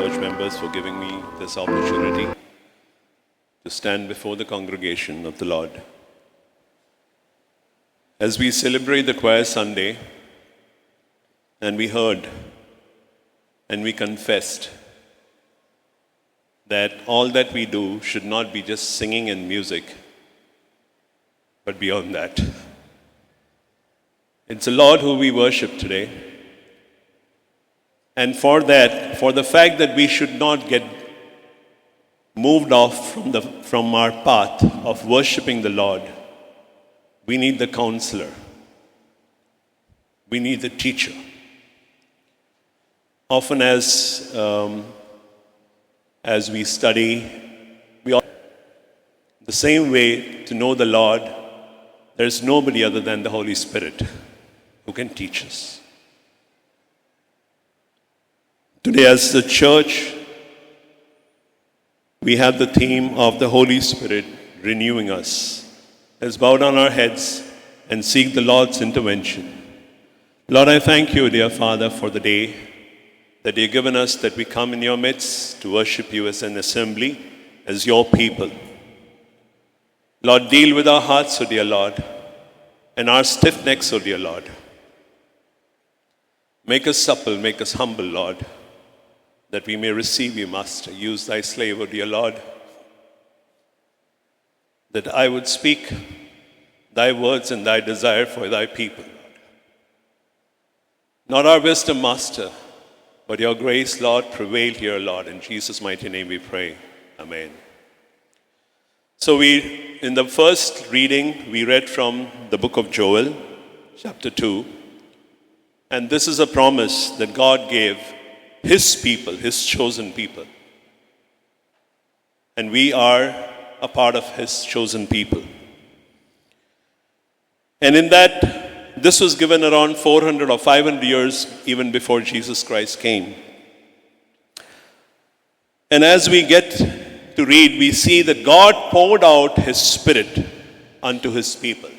church members for giving me this opportunity to stand before the congregation of the Lord. As we celebrate the Choir Sunday, and we heard and we confessed that all that we do should not be just singing and music, but beyond that. It's the Lord who we worship today. And for that, for the fact that we should not get moved off from our path of worshiping the Lord, we need the counselor. We need the teacher. Often as we study, the same way to know the Lord, there is nobody other than the Holy Spirit who can teach us. Today as the church, we have the theme of the Holy Spirit renewing us. Let's bow down our heads and seek the Lord's intervention. Lord, I thank you, dear Father, for the day that you've given us, that we come in your midst to worship you as an assembly, as your people. Lord, deal with our hearts, O dear Lord, and our stiff necks, O dear Lord. Make us supple, make us humble, Lord, that we may receive you, Master. Use thy slave, O dear Lord, that I would speak thy words and thy desire for thy people. Not our wisdom, Master, but your grace, Lord, prevail here, Lord. In Jesus' mighty name we pray. Amen. So in the first reading, we read from the book of Joel, chapter 2. And this is a promise that God gave his people, his chosen people. And we are a part of his chosen people. And in that, this was given around 400 or 500 years even before Jesus Christ came. And as we get to read, we see that God poured out his Spirit unto his people.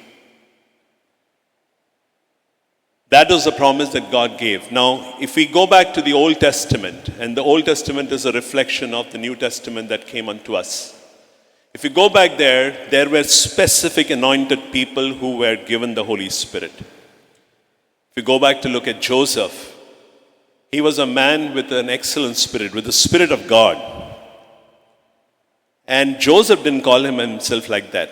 That was the promise that God gave. Now, if we go back to the Old Testament, and the Old Testament is a reflection of the New Testament that came unto us. If you go back there were specific anointed people who were given the Holy Spirit. If you go back to look at Joseph, he was a man with an excellent spirit, with the Spirit of God. And Joseph didn't call himself like that.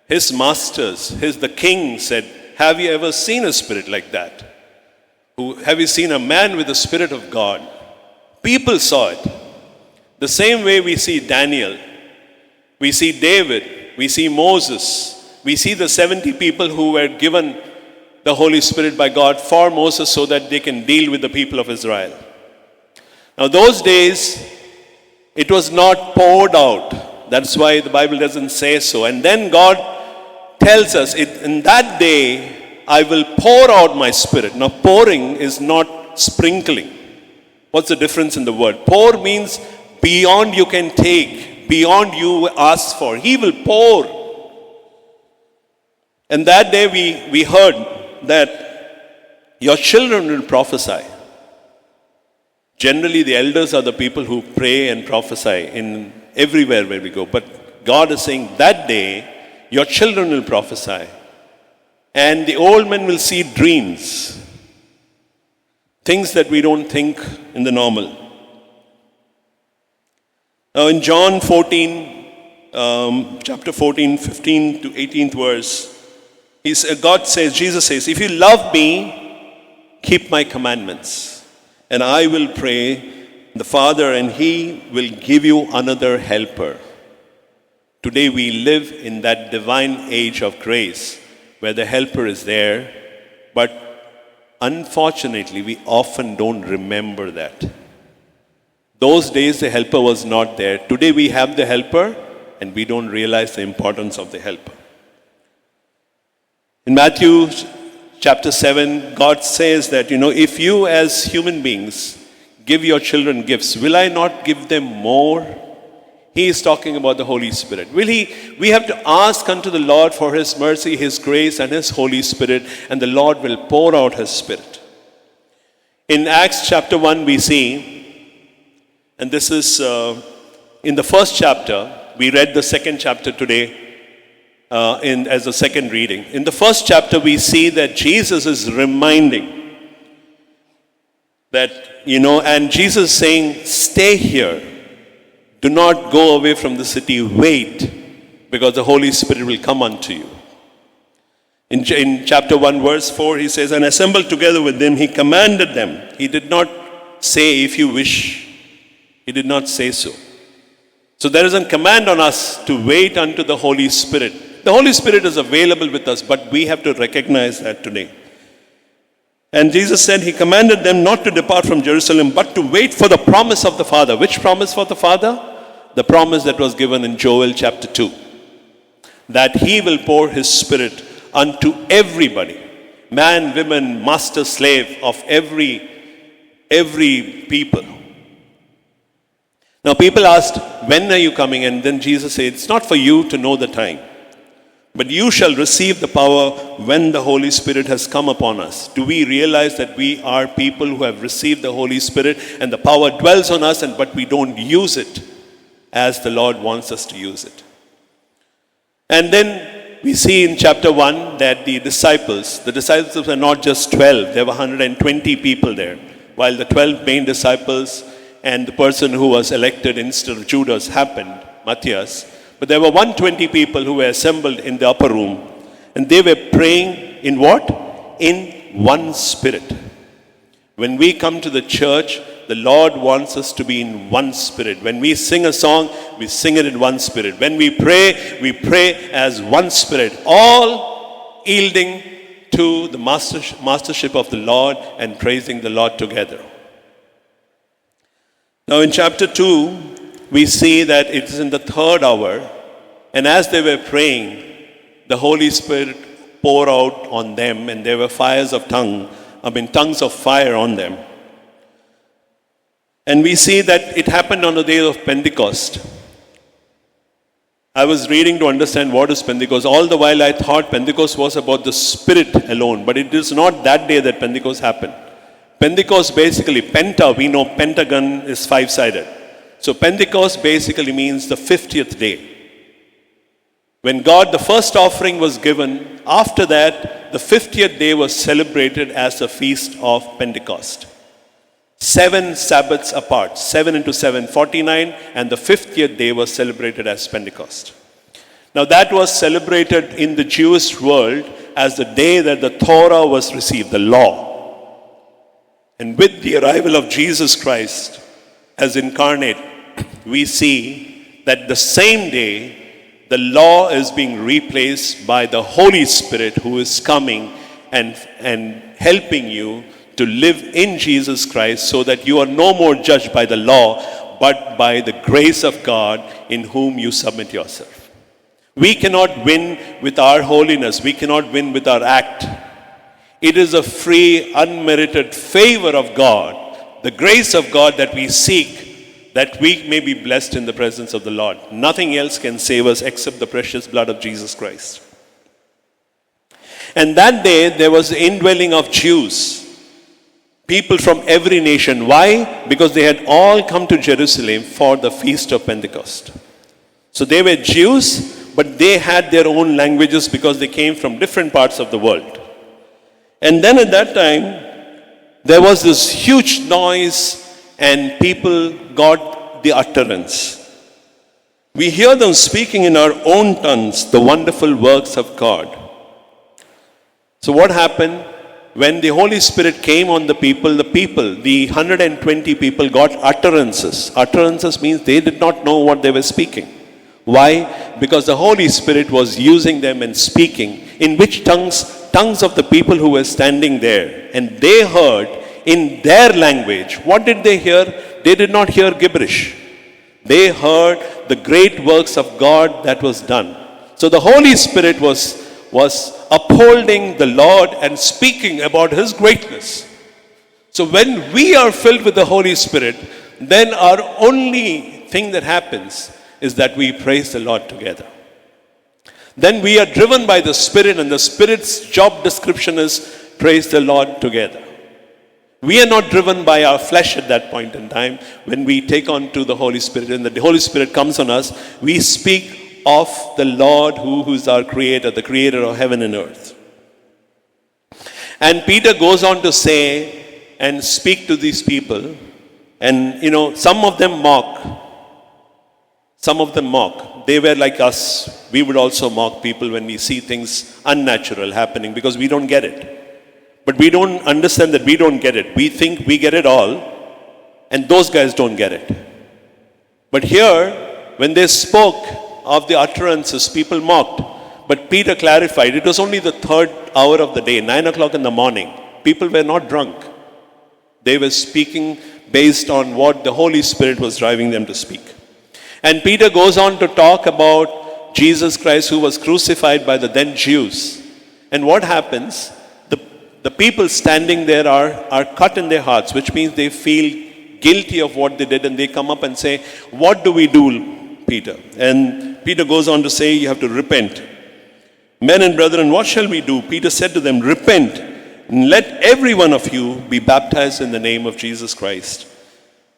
His masters, the king said, have you ever seen a spirit like that? Have you seen a man with the Spirit of God? People saw it. The same way we see Daniel, we see David, we see Moses, we see the 70 people who were given the Holy Spirit by God for Moses so that they can deal with the people of Israel. Now those days, it was not poured out. That's why the Bible doesn't say so. And then God tells us, in that day, I will pour out my Spirit. Now, pouring is not sprinkling. What's the difference in the word? Pour means beyond you can take, beyond you ask for. He will pour. And that day we heard that your children will prophesy. Generally, the elders are the people who pray and prophesy in everywhere where we go. But God is saying that day, your children will prophesy. And the old men will see dreams. Things that we don't think in the normal. Now in John 14, chapter 14, 15 to 18th verse, Jesus says, if you love me, keep my commandments. And I will pray the Father, and he will give you another helper. Today we live in that divine age of grace where the helper is there, but unfortunately we often don't remember that. Those days the helper was not there. Today we have the helper and we don't realize the importance of the helper. In Matthew chapter 7, God says that, if you as human beings give your children gifts, will I not give them more? He is talking about the Holy Spirit. We have to ask unto the Lord for his mercy, his grace, and his Holy Spirit, and the Lord will pour out his Spirit. In Acts chapter 1, we see And this is in the first chapter. We read the second chapter today as a second reading. In the first chapter, we see that Jesus is reminding that, and Jesus is saying, stay here. Do not go away from the city. Wait, because the Holy Spirit will come unto you. In chapter 1, verse 4, he says, and assembled together with them, he commanded them. He did not say, if you wish. He did not say so. So there is a command on us to wait unto the Holy Spirit. The Holy Spirit is available with us, but we have to recognize that today. And Jesus said, he commanded them not to depart from Jerusalem, but to wait for the promise of the Father. Which promise for the Father? The promise that was given in Joel chapter 2. That he will pour his Spirit unto everybody. Man, woman, master, slave, of every people. Now people asked, when are you coming? And then Jesus said, it's not for you to know the time. But you shall receive the power when the Holy Spirit has come upon us. Do we realize that we are people who have received the Holy Spirit and the power dwells on us, but we don't use it as the Lord wants us to use it? And then we see in chapter 1 that the disciples were not just 12, there were 120 people there. While the 12 main disciples and the person who was elected instead of Judas happened, Matthias. But there were 120 people who were assembled in the upper room. And they were praying in what? In one spirit. When we come to the church, the Lord wants us to be in one spirit. When we sing a song, we sing it in one spirit. When we pray as one spirit. All yielding to the mastership of the Lord and praising the Lord together. Now in chapter 2, we see that it is in the third hour, and as they were praying, the Holy Spirit poured out on them, and there were tongues of fire on them. And we see that it happened on the day of Pentecost. I was reading to understand what is Pentecost. All the while I thought Pentecost was about the Spirit alone, but it is not that day that Pentecost happened. Pentecost basically, penta, we know pentagon is five-sided. So Pentecost basically means the 50th day. When the first offering was given, after that, the 50th day was celebrated as the feast of Pentecost. 7 Sabbaths apart, 7 into 7, 49, and the 50th day was celebrated as Pentecost. Now that was celebrated in the Jewish world as the day that the Torah was received, the law. And with the arrival of Jesus Christ as incarnate, we see that the same day, the law is being replaced by the Holy Spirit who is coming and helping you to live in Jesus Christ so that you are no more judged by the law, but by the grace of God in whom you submit yourself. We cannot win with our holiness. We cannot win with our act. It is a free, unmerited favor of God, the grace of God that we seek, that we may be blessed in the presence of the Lord. Nothing else can save us except the precious blood of Jesus Christ. And that day there was the indwelling of Jews, people from every nation. Why? Because they had all come to Jerusalem for the feast of Pentecost. So they were Jews, but they had their own languages because they came from different parts of the world. And then at that time, there was this huge noise and people got the utterance. We hear them speaking in our own tongues the wonderful works of God. So what happened? When the Holy Spirit came on the 120 people got utterances. Utterances means they did not know what they were speaking. Why? Because the Holy Spirit was using them and speaking. In which tongues? Tongues of the people who were standing there. And they heard in their language. What did they hear? They did not hear gibberish. They heard the great works of God that was done. So the Holy Spirit was upholding the Lord and speaking about His greatness. So when we are filled with the Holy Spirit, then our only thing that happens is that we praise the Lord together. Then we are driven by the Spirit, and the Spirit's job description is praise the Lord together. We are not driven by our flesh at that point in time. When we take on to the Holy Spirit and the Holy Spirit comes on us, we speak of the Lord who is our creator, the creator of heaven and earth. And Peter goes on to say and speak to these people. And some of them mock. Some of them mock. They were like us. We would also mock people when we see things unnatural happening because we don't get it. But we don't understand that we don't get it. We think we get it all, and those guys don't get it. But here, when they spoke of the utterances, people mocked. But Peter clarified, it was only the 3rd hour of the day, 9 o'clock in the morning. People were not drunk. They were speaking based on what the Holy Spirit was driving them to speak. And Peter goes on to talk about Jesus Christ who was crucified by the then Jews. And what happens? The people standing there are cut in their hearts, which means they feel guilty of what they did, and they come up and say, what do we do, Peter? And Peter goes on to say, you have to repent. Men and brethren, what shall we do? Peter said to them, repent, and let every one of you be baptized in the name of Jesus Christ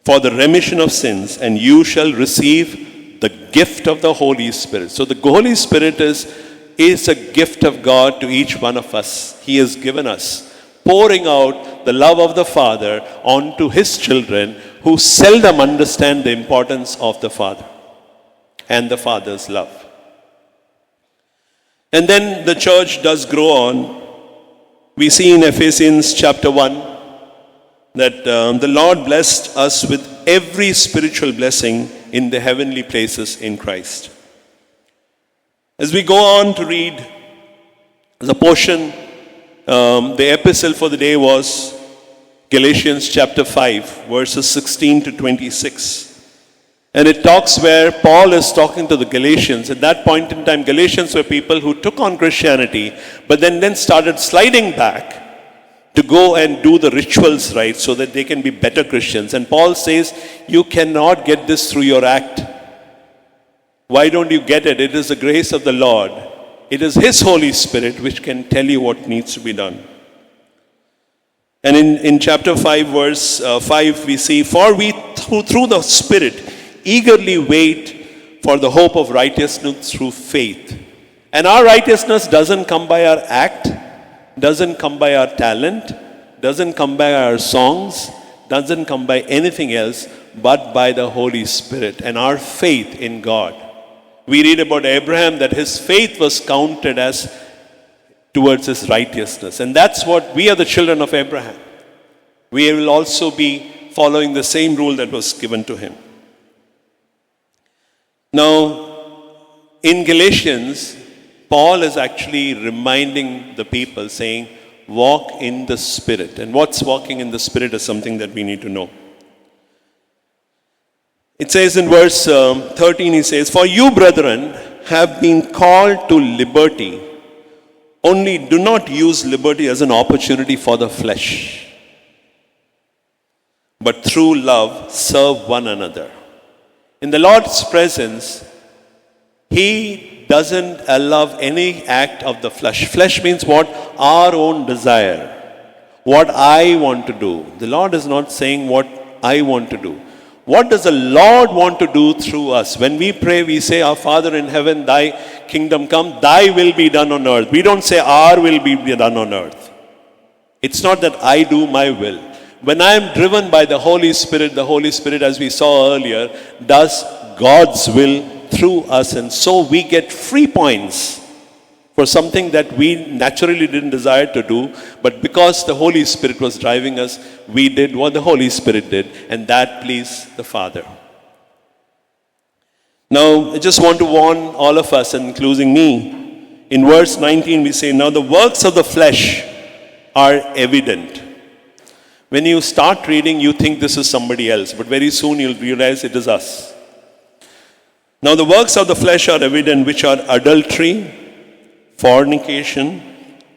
for the remission of sins, and you shall receive the gift of the Holy Spirit. So the Holy Spirit is a gift of God to each one of us. He has given us, pouring out the love of the Father onto His children who seldom understand the importance of the Father and the Father's love. And then the church does grow on. We see in Ephesians chapter 1 that the Lord blessed us with every spiritual blessing in the heavenly places in Christ. As we go on to read the portion, the epistle for the day was Galatians chapter 5, verses 16 to 26. And it talks where Paul is talking to the Galatians. At that point in time, Galatians were people who took on Christianity, but then started sliding back to go and do the rituals right so that they can be better Christians. And Paul says, you cannot get this through your act. Why don't you get it? It is the grace of the Lord. It is His Holy Spirit which can tell you what needs to be done. And in chapter 5, verse 5, we see, for we through the Spirit eagerly wait for the hope of righteousness through faith. And our righteousness doesn't come by our act, doesn't come by our talent, doesn't come by our songs, doesn't come by anything else, but by the Holy Spirit and our faith in God. We read about Abraham that his faith was counted as towards his righteousness. And that's what we are, the children of Abraham. We will also be following the same rule that was given to him. Now, in Galatians, Paul is actually reminding the people saying, walk in the Spirit. And what's walking in the Spirit is something that we need to know. It says in verse 13, he says, for you, brethren, have been called to liberty. Only do not use liberty as an opportunity for the flesh, but through love serve one another. In the Lord's presence, He doesn't allow any act of the flesh. Flesh means what? Our own desire. What I want to do. The Lord is not saying what I want to do. What does the Lord want to do through us? When we pray, we say, our Father in heaven, thy kingdom come, thy will be done on earth. We don't say our will be done on earth. It's not that I do my will. When I am driven by the Holy Spirit, as we saw earlier, does God's will through us. And so we get free points for something that we naturally didn't desire to do, but because the Holy Spirit was driving us, we did what the Holy Spirit did, and that pleased the Father. Now, I just want to warn all of us, including me. In verse 19, we say, now the works of the flesh are evident. When you start reading, you think this is somebody else, but very soon you'll realize it is us. Now the works of the flesh are evident, which are adultery, fornication,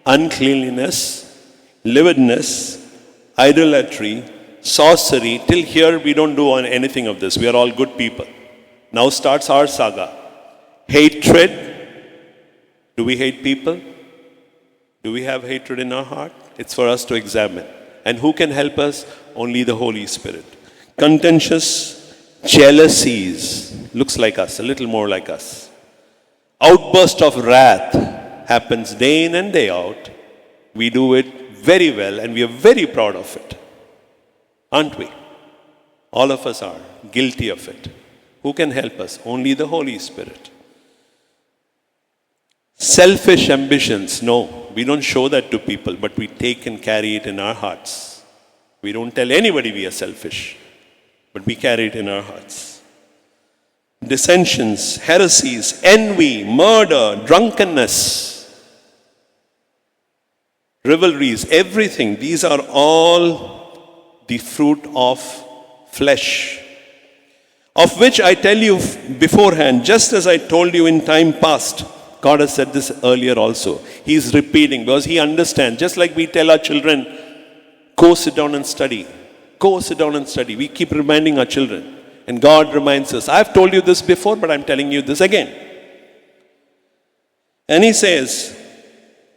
uncleanliness, lewdness, idolatry, sorcery. Till here we don't do anything of this. We are all good people. Now starts our saga. Hatred. Do we hate people? Do we have hatred in our heart? It's for us to examine. And who can help us? Only the Holy Spirit. Contentious jealousies, looks like us, a little more like us. Outburst of wrath happens day in and day out. We do it very well and we are very proud of it. Aren't we? All of us are guilty of it. Who can help us? Only the Holy Spirit. Selfish ambitions, no, we don't show that to people, but we take and carry it in our hearts. We don't tell anybody we are selfish, but we carry it in our hearts. Dissensions, heresies, envy, murder, drunkenness, rivalries, everything. These are all the fruit of flesh, of which I tell you beforehand, just as I told you in time past. God has said this earlier also. He is repeating because He understands. Just like we tell our children, go sit down and study. Go sit down and study. We keep reminding our children. And God reminds us, I've told you this before, but I'm telling you this again. And He says,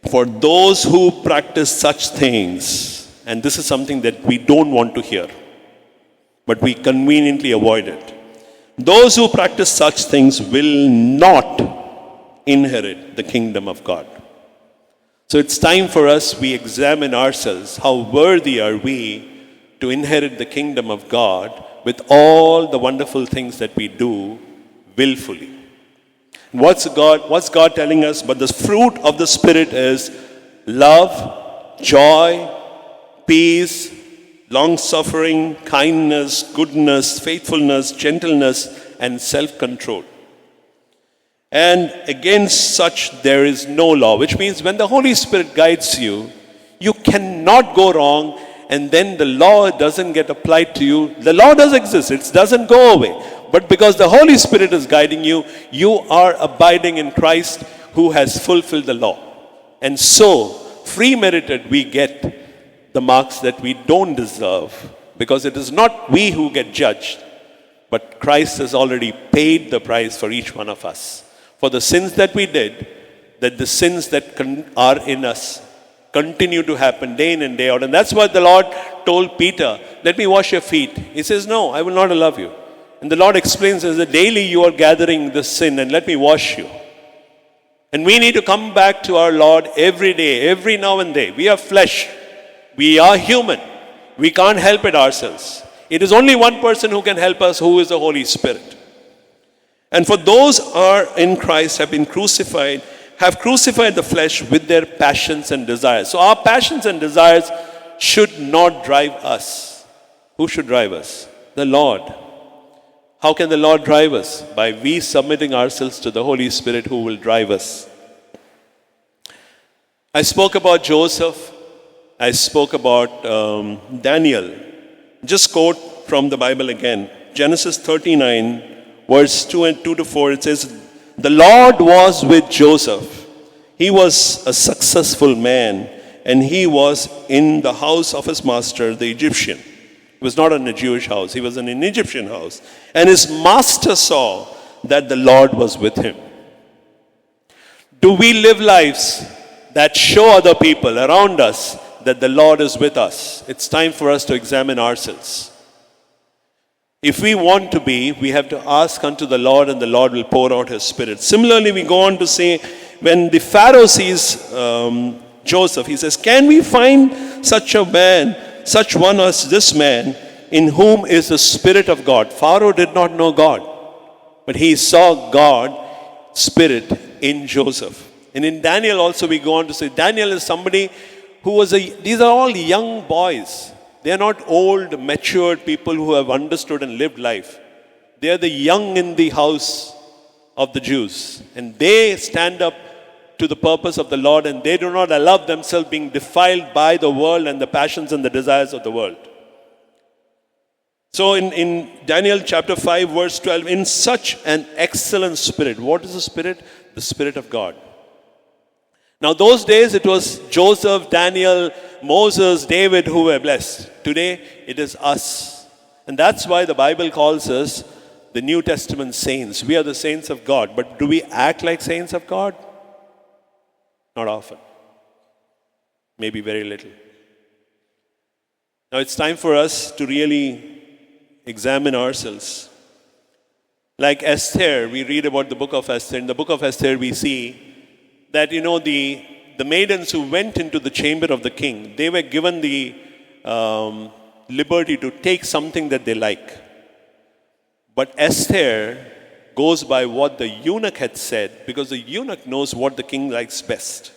for those who practice such things, and this is something that we don't want to hear, but we conveniently avoid it. Those who practice such things will not inherit the kingdom of God. So it's time for us, we examine ourselves. How worthy are we to inherit the kingdom of God with all the wonderful things that we do willfully? What's God telling us? But the fruit of the Spirit is love, joy, peace, long-suffering, kindness, goodness, faithfulness, gentleness, and self-control. And against such there is no law, which means when the Holy Spirit guides you, you cannot go wrong, and then the law doesn't get applied to you. The law does exist, it doesn't go away. But because the Holy Spirit is guiding you, you are abiding in Christ who has fulfilled the law. And so, free merited, we get the marks that we don't deserve, because it is not we who get judged, but Christ has already paid the price for each one of us. For the sins that we did, that the sins that are in us continue to happen day in and day out. And that's what the Lord told Peter, let me wash your feet. He says, no, I will not allow you. And the Lord explains that daily you are gathering this sin and let me wash you. And we need to come back to our Lord every day, every now and then. We are flesh. We are human. We can't help it ourselves. It is only one person who can help us, who is the Holy Spirit. And for those who are in Christ, have crucified the flesh with their passions and desires. So our passions and desires should not drive us. Who should drive us? The Lord. How can the Lord drive us? By we submitting ourselves to the Holy Spirit who will drive us. I spoke about Joseph. I spoke about Daniel. Just quote from the Bible again. Genesis 39. Verse 2 to 4, it says, the Lord was with Joseph. He was a successful man, and he was in the house of his master, the Egyptian. He was not in a Jewish house, he was in an Egyptian house. And his master saw that the Lord was with him. Do we live lives that show other people around us that the Lord is with us? It's time for us to examine ourselves. If we want to be, we have to ask unto the Lord, and the Lord will pour out His Spirit. Similarly, we go on to say, when the Pharaoh sees Joseph, he says, can we find such a man, such one as this man, in whom is the Spirit of God? Pharaoh did not know God, but he saw God, Spirit, in Joseph. And in Daniel also we go on to say, Daniel is somebody who was these are all young boys. They are not old, matured people who have understood and lived life. They are the young in the house of the Jews. And they stand up to the purpose of the Lord, and they do not allow themselves being defiled by the world and the passions and the desires of the world. So in Daniel chapter 5, verse 12, in such an excellent spirit. What is the Spirit? The Spirit of God. Now those days it was Joseph, Daniel, Moses, David who were blessed. Today it is us. And that's why the Bible calls us the New Testament saints. We are the saints of God. But do we act like saints of God? Not often. Maybe very little. Now it's time for us to really examine ourselves. Like Esther, we read about the book of Esther. In the book of Esther, we see that, the maidens who went into the chamber of the king, they were given the liberty to take something that they like. But Esther goes by what the eunuch had said, because the eunuch knows what the king likes best.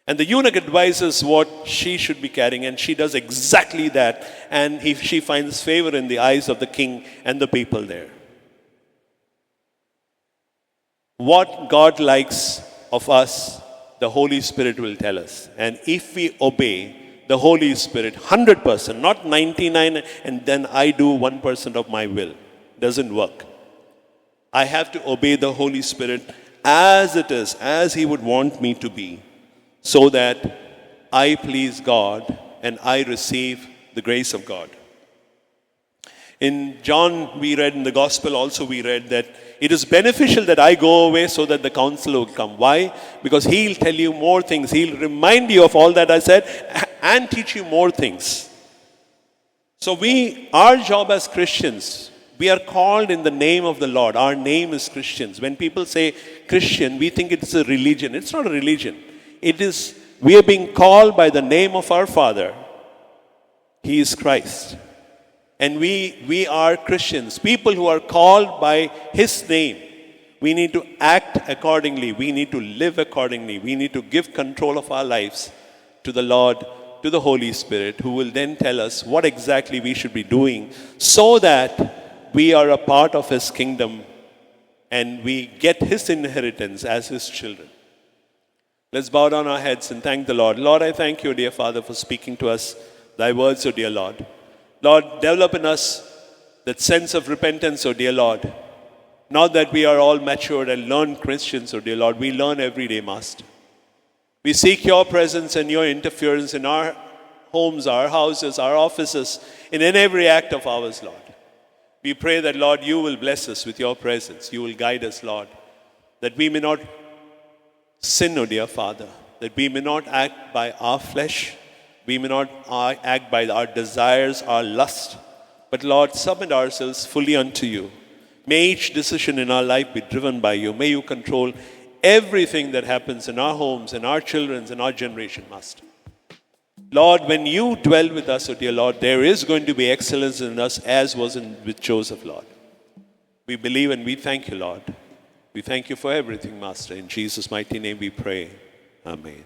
And the eunuch advises what she should be carrying, and she does exactly that. And she finds favor in the eyes of the king and the people there. What God likes of us, the Holy Spirit will tell us. And if we obey the Holy Spirit 100%, not 99, and then I do 1% of my will, doesn't work. I have to obey the Holy Spirit as it is, as He would want me to be, so that I please God and I receive the grace of God. In John, we read, in the Gospel also we read that it is beneficial that I go away so that the Counselor will come. Why? Because He'll tell you more things. He'll remind you of all that I said and teach you more things. So our job as Christians, we are called in the name of the Lord. Our name is Christians. When people say Christian, we think it's a religion. It's not a religion. We are being called by the name of our Father. He is Christ. And we are Christians, people who are called by His name. We need to act accordingly. We need to live accordingly. We need to give control of our lives to the Lord, to the Holy Spirit, who will then tell us what exactly we should be doing so that we are a part of His kingdom and we get His inheritance as His children. Let's bow down our heads and thank the Lord. Lord, I thank you, dear Father, for speaking to us Thy words, O dear Lord. Lord, develop in us that sense of repentance, O dear Lord. Not that we are all matured and learned Christians, O dear Lord. We learn every day, Master. We seek your presence and your interference in our homes, our houses, our offices, in every act of ours, Lord. We pray that, Lord, you will bless us with your presence. You will guide us, Lord, that we may not sin, O dear Father, that we may not act by our flesh, we may not act by our desires, our lust, but Lord, submit ourselves fully unto you. May each decision in our life be driven by you. May you control everything that happens in our homes, in our children's, in our generation, Master. Lord, when you dwell with us, O dear Lord, there is going to be excellence in us as was with Joseph, Lord. We believe and we thank you, Lord. We thank you for everything, Master. In Jesus' mighty name we pray. Amen.